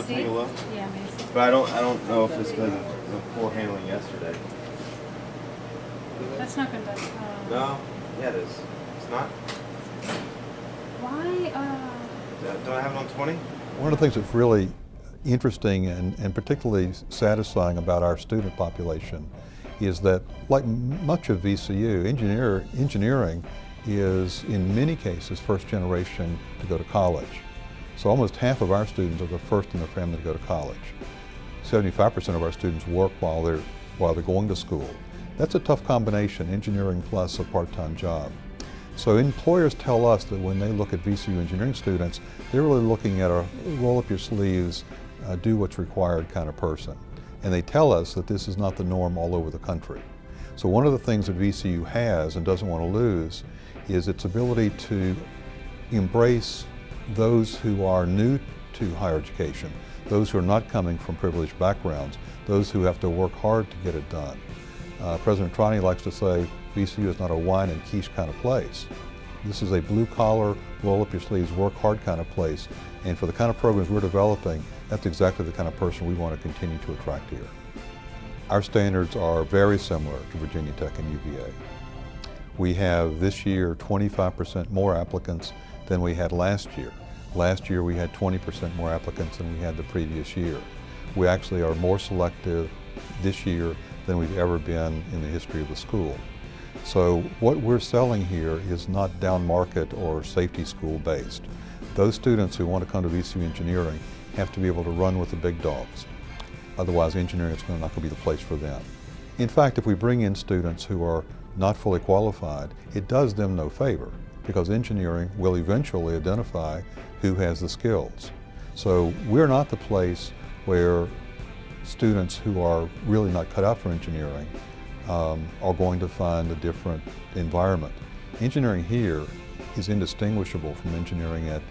I think it will. Yeah, Macy. But I don't know if it's because of the poor handling yesterday. That's not gonna. No. Yeah, it is. It's not. Why? Don't I have it on 20? One of the things that's really interesting and particularly satisfying about our student population is that, like much of VCU, engineering is in many cases first generation to go to college. So almost half of our students are the first in their family to go to college. 75% of our students work while they're going to school. That's a tough combination, engineering plus a part-time job. So employers tell us that when they look at VCU engineering students, they're really looking at a roll up your sleeves, do what's required kind of person. And they tell us that this is not the norm all over the country. So one of the things that VCU has and doesn't want to lose is its ability to embrace those who are new to higher education, those who are not coming from privileged backgrounds, those who have to work hard to get it done. President Trani likes to say VCU is not a wine and quiche kind of place. This is a blue-collar, roll-up-your-sleeves, work-hard kind of place. And for the kind of programs we're developing, that's exactly the kind of person we want to continue to attract here. Our standards are very similar to Virginia Tech and UVA. We have this year 25% more applicants than we had last year. Last year we had 20% more applicants than we had the previous year. We actually are more selective this year than we've ever been in the history of the school. So what we're selling here is not down market or safety school based. Those students who want to come to VCU Engineering have to be able to run with the big dogs. Otherwise engineering is not going to be the place for them. In fact, if we bring in students who are not fully qualified, it does them no favor because engineering will eventually identify who has the skills. So we're not the place where students who are really not cut out for engineering are going to find a different environment. Engineering here is indistinguishable from engineering at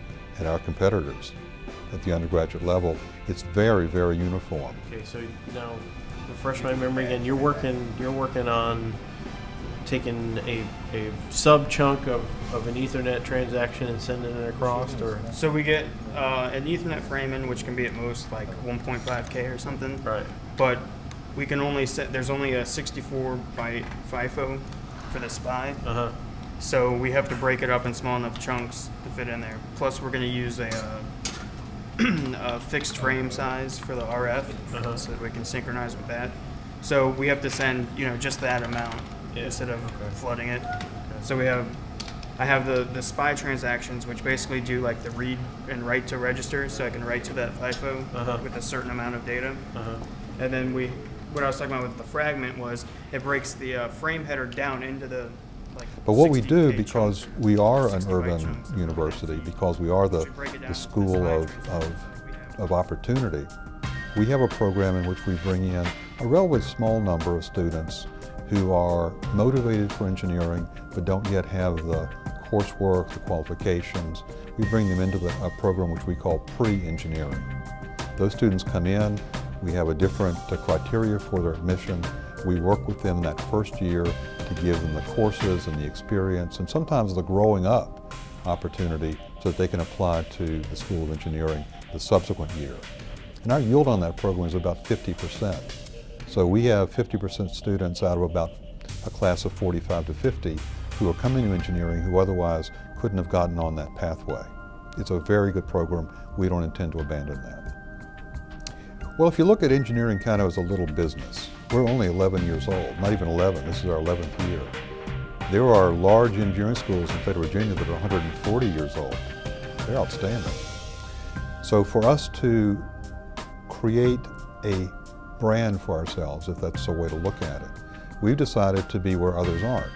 our competitors at the undergraduate level. It's very, very uniform. Okay, so now refresh my memory again. You're working on taking a sub chunk of an Ethernet transaction and sending it across, or So we get an Ethernet frame in, which can be at most like 1.5K or something. right? But we can only set, there's only a 64 byte FIFO for the SPI. So we have to break it up in small enough chunks to fit in there. Plus we're going to use a fixed frame size for the RF so that we can synchronize with that. So we have to send, just that amount instead of flooding it. So I have the SPI transactions, which basically do like the read and write to register, so I can write to that FIFO with a certain amount of data. And then what I was talking about with the fragment was it breaks the frame header down into the But what we 60K do, chunks because or we are an 60 byte urban chunks. university, because we are the school of opportunity, we have a program in which we bring in a relatively small number of students who are motivated for engineering but don't yet have the coursework, the qualifications. We bring them into a program which we call pre-engineering. Those students come in, we have a different criteria for their admission. We work with them that first year to give them the courses and the experience and sometimes the growing up opportunity so that they can apply to the School of Engineering the subsequent year. And our yield on that program is about 50%. So we have 50% students out of about a class of 45 to 50 who are coming to engineering who otherwise couldn't have gotten on that pathway. It's a very good program. We don't intend to abandon that. Well, if you look at engineering kind of as a little business, we're only 11 years old, not even 11, this is our 11th year. There are large engineering schools in State of Virginia that are 140 years old. They're outstanding. So for us to create a brand for ourselves, if that's a way to look at it, we've decided to be where others aren't.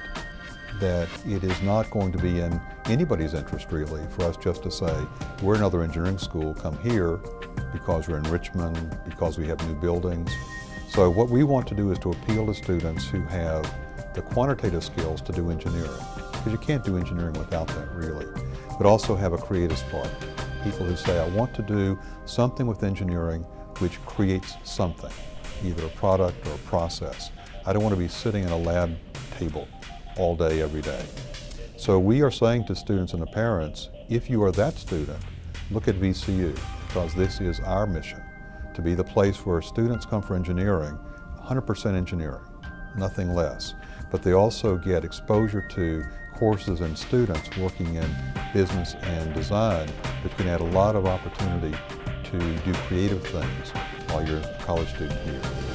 That it is not going to be in anybody's interest really for us just to say, we're another engineering school, come here because we're in Richmond, because we have new buildings. So what we want to do is to appeal to students who have the quantitative skills to do engineering, because you can't do engineering without that really, but also have a creative spark. People who say, I want to do something with engineering which creates something, either a product or a process. I don't want to be sitting in a lab table all day, every day. So we are saying to students and the parents, if you are that student, look at VCU, because this is our mission. to be the place where students come for engineering, 100% engineering, nothing less. But they also get exposure to courses and students working in business and design that can add a lot of opportunity to do creative things while you're a college student here.